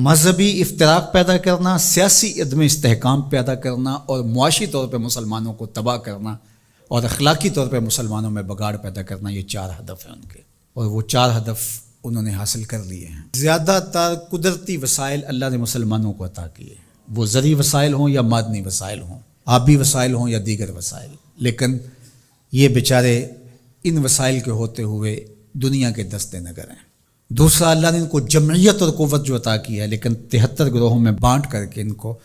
مذہبی افتراق پیدا کرنا، سیاسی عدم استحکام پیدا کرنا اور معاشی طور پہ مسلمانوں کو تباہ کرنا اور اخلاقی طور پہ مسلمانوں میں بگاڑ پیدا کرنا، یہ 4 ہدف ہیں ان کے، اور وہ 4 ہدف انہوں نے حاصل کر لیے ہیں۔ زیادہ تر قدرتی وسائل اللہ نے مسلمانوں کو عطا کیے، وہ زرعی وسائل ہوں یا معدنی وسائل ہوں، آبی وسائل ہوں یا دیگر وسائل، لیکن یہ بیچارے ان وسائل کے ہوتے ہوئے دنیا کے دستے نگر ہیں۔ دوسرا، اللہ نے ان کو جمعیت اور قوت جو عطا کی ہے، لیکن 73 گروہوں میں بانٹ کر کے ان کو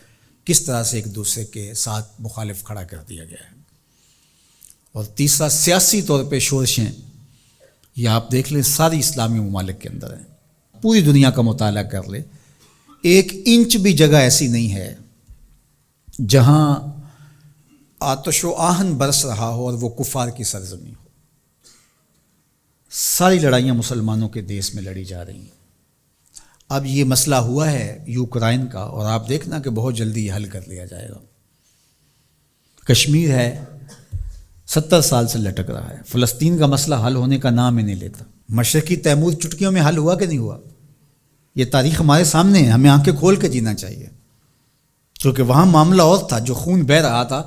کس طرح سے ایک دوسرے کے ساتھ مخالف کھڑا کر دیا گیا ہے۔ اور تیسرا، سیاسی طور پہ شورشیں، یہ آپ دیکھ لیں ساری اسلامی ممالک کے اندر ہیں، پوری دنیا کا مطالعہ کر لیں، 1 انچ بھی جگہ ایسی نہیں ہے جہاں آتش و آہن برس رہا ہو اور وہ کفار کی سرزمین ہو۔ ساری لڑائیاں مسلمانوں کے دیس میں لڑی جا رہی ہیں۔ اب یہ مسئلہ ہوا ہے یوکرائن کا، اور آپ دیکھنا کہ بہت جلدی یہ حل کر لیا جائے گا۔ کشمیر ہے 70 سال سے لٹک رہا ہے، فلسطین کا مسئلہ حل ہونے کا نام ہی نہیں لیتا۔ مشرقی تیمور چٹکیوں میں حل ہوا کہ نہیں ہوا؟ یہ تاریخ ہمارے سامنے ہے، ہمیں آنکھیں کھول کے جینا چاہیے، کیونکہ وہاں معاملہ اور تھا، جو خون بہہ رہا تھا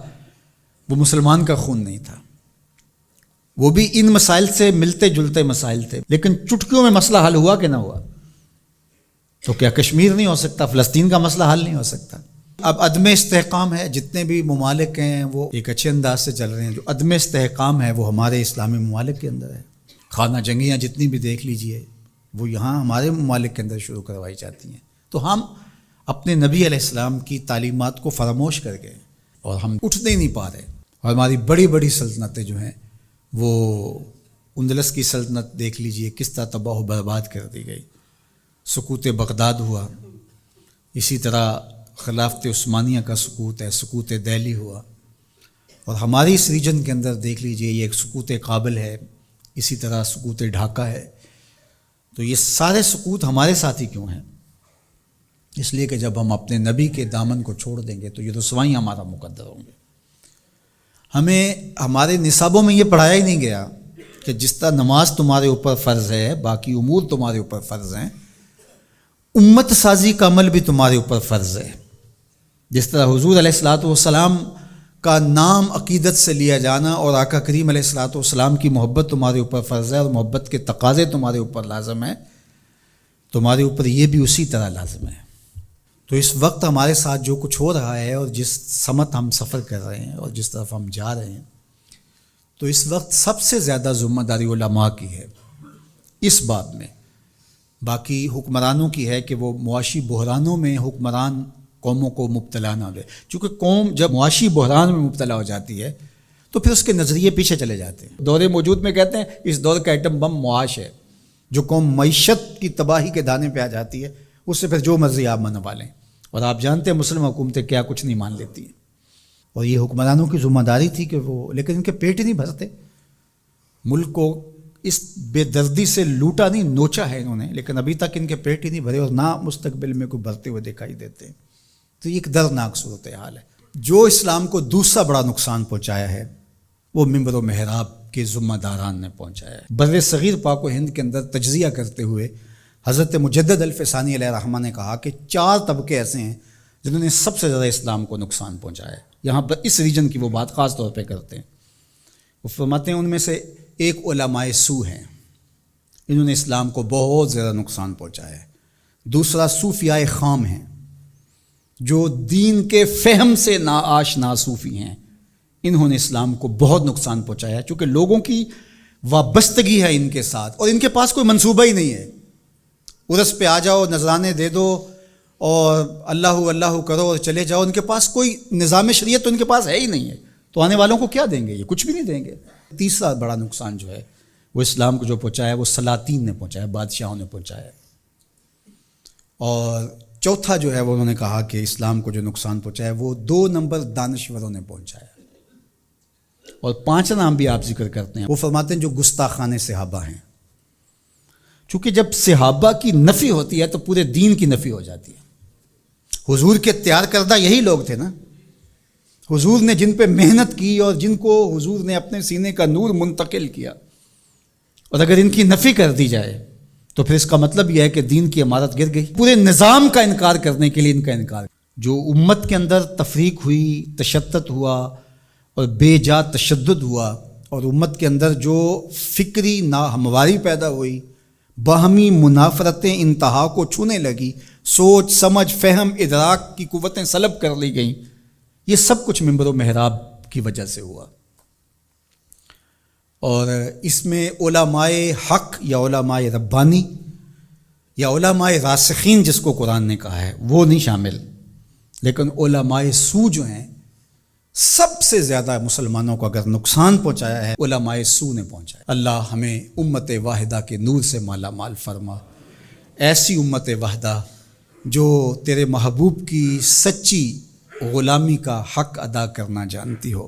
وہ مسلمان کا خون نہیں تھا، وہ بھی ان مسائل سے ملتے جلتے مسائل تھے، لیکن چٹکیوں میں مسئلہ حل ہوا کہ نہ ہوا؟ تو کیا کشمیر نہیں ہو سکتا؟ فلسطین کا مسئلہ حل نہیں ہو سکتا؟ اب عدم استحکام ہے، جتنے بھی ممالک ہیں وہ ایک اچھے انداز سے چل رہے ہیں، جو عدم استحکام ہے وہ ہمارے اسلامی ممالک کے اندر ہے۔ خانہ جنگیاں جتنی بھی دیکھ لیجئے وہ یہاں ہمارے ممالک کے اندر شروع کروائی جاتی ہیں، تو ہم اپنے نبی علیہ السلام کی تعلیمات کو فراموش کر گئے اور ہم اٹھنے نہیں پا رہے، اور ہماری بڑی بڑی سلطنتیں جو ہیں، وہ اندلس کی سلطنت دیکھ لیجئے کس طرح تباہ و برباد کر دی گئی، سقوط بغداد ہوا، اسی طرح خلافت عثمانیہ کا سقوط ہے، سقوط دہلی ہوا، اور ہماری اس ریجن کے اندر دیکھ لیجئے یہ ایک سقوط کابل ہے، اسی طرح سقوط ڈھاکہ ہے۔ تو یہ سارے سقوط ہمارے ساتھ ہی کیوں ہیں؟ اس لیے کہ جب ہم اپنے نبی کے دامن کو چھوڑ دیں گے تو یہ رسوائیاں ہمارا مقدر ہوں گے۔ ہمیں ہمارے نصابوں میں یہ پڑھایا ہی نہیں گیا کہ جس طرح نماز تمہارے اوپر فرض ہے، باقی امور تمہارے اوپر فرض ہیں، امت سازی کا عمل بھی تمہارے اوپر فرض ہے۔ جس طرح حضور علیہ الصلاۃ والسلام کا نام عقیدت سے لیا جانا اور آقا کریم علیہ الصلاۃ والسلام کی محبت تمہارے اوپر فرض ہے اور محبت کے تقاضے تمہارے اوپر لازم ہیں، تمہارے اوپر یہ بھی اسی طرح لازم ہے۔ تو اس وقت ہمارے ساتھ جو کچھ ہو رہا ہے اور جس سمت ہم سفر کر رہے ہیں اور جس طرف ہم جا رہے ہیں، تو اس وقت سب سے زیادہ ذمہ داری علماء کی ہے اس بات میں، باقی حکمرانوں کی ہے کہ وہ معاشی بحرانوں میں حکمران قوموں کو مبتلا نہ دے، چونکہ قوم جب معاشی بحران میں مبتلا ہو جاتی ہے تو پھر اس کے نظریے پیچھے چلے جاتے ہیں۔ دور موجود میں کہتے ہیں اس دور کا ایٹم بم معاش ہے، جو قوم معیشت کی تباہی کے دانے پہ آ جاتی ہے اس سے پھر جو مرضی آپ منوا لیں، اور آپ جانتے ہیں مسلم حکومتیں کیا کچھ نہیں مان لیتی ہیں، اور یہ حکمرانوں کی ذمہ داری تھی کہ وہ، لیکن ان کے پیٹ ہی نہیں بھرتے، ملک کو اس بے دردی سے لوٹا نہیں، نوچا ہے انہوں نے، لیکن ابھی تک ان کے پیٹ ہی نہیں بھرے اور نہ مستقبل میں کوئی بھرتے ہوئے دکھائی دیتے ہیں۔ تو یہ ایک دردناک صورتحال ہے۔ جو اسلام کو دوسرا بڑا نقصان پہنچایا ہے وہ منبر و محراب کے ذمہ داران نے پہنچایا ہے۔ بر صغیر پاک و ہند کے اندر تجزیہ کرتے ہوئے حضرت مجدد الفسانی علیہ الرحمہ نے کہا کہ 4 طبقے ایسے ہیں جنہوں نے سب سے زیادہ اسلام کو نقصان پہنچایا ہے۔ یہاں پر اس ریجن کی وہ بات خاص طور پہ کرتے ہیں، وہ فرماتے ہیں ان میں سے ایک علماء سو ہیں، انہوں نے اسلام کو بہت زیادہ نقصان پہنچایا ہے۔ دوسرا صوفیاء خام ہیں، جو دین کے فہم سے ناآشنا صوفی ہیں، انہوں نے اسلام کو بہت نقصان پہنچایا ہے، چونکہ لوگوں کی وابستگی ہے ان کے ساتھ اور ان کے پاس کوئی منصوبہ ہی نہیں ہے۔ عرس پہ آ جاؤ، نذرانے دے دو اور اللہ اللہ کرو اور چلے جاؤ، ان کے پاس کوئی نظام شریعت تو ان کے پاس ہے ہی نہیں ہے، تو آنے والوں کو کیا دیں گے؟ یہ کچھ بھی نہیں دیں گے۔ تیسرا بڑا نقصان جو ہے وہ اسلام کو جو پہنچایا وہ سلاطین نے پہنچایا، بادشاہوں نے پہنچایا، اور چوتھا جو ہے وہ انہوں نے کہا کہ اسلام کو جو نقصان پہنچایا وہ 2 نمبر دانشوروں نے پہنچایا، اور 5 نام بھی آپ ذکر کرتے ہیں، وہ فرماتے ہیں جو گستاخان صحابہ ہیں، چونکہ جب صحابہ کی نفی ہوتی ہے تو پورے دین کی نفی ہو جاتی ہے۔ حضور کے تیار کردہ یہی لوگ تھے نا، حضور نے جن پہ محنت کی اور جن کو حضور نے اپنے سینے کا نور منتقل کیا، اور اگر ان کی نفی کر دی جائے تو پھر اس کا مطلب یہ ہے کہ دین کی عمارت گر گئی. پورے نظام کا انکار کرنے کے لیے ان کا انکار. جو امت کے اندر تفریق ہوئی، تشتت ہوا اور بے جا تشدد ہوا، اور امت کے اندر جو فکری ناہمواری پیدا ہوئی، باہمی منافرتیں انتہا کو چھونے لگی، سوچ سمجھ فہم ادراک کی قوتیں سلب کر لی گئیں، یہ سب کچھ منبر و محراب کی وجہ سے ہوا. اور اس میں علماء حق یا علماء ربانی یا علماء راسخین جس کو قرآن نے کہا ہے وہ نہیں شامل، لیکن علماء سو جو ہیں سب سے زیادہ مسلمانوں کو اگر نقصان پہنچایا ہے علماء سو نے پہنچایا. اللہ ہمیں امت واحدہ کے نور سے مالا مال فرما، ایسی امت واحدہ جو تیرے محبوب کی سچی غلامی کا حق ادا کرنا جانتی ہو،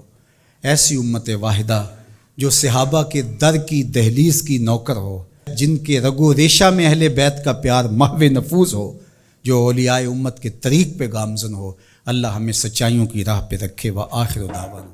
ایسی امت واحدہ جو صحابہ کے در کی دہلیز کی نوکر ہو، جن کے رگ و ریشہ میں اہل بیت کا پیار محو نفوذ ہو، جو اولیاء امت کے طریق پہ گامزن ہو. اللہ ہمیں سچائیوں کی راہ پہ رکھے. وآخر دعوانا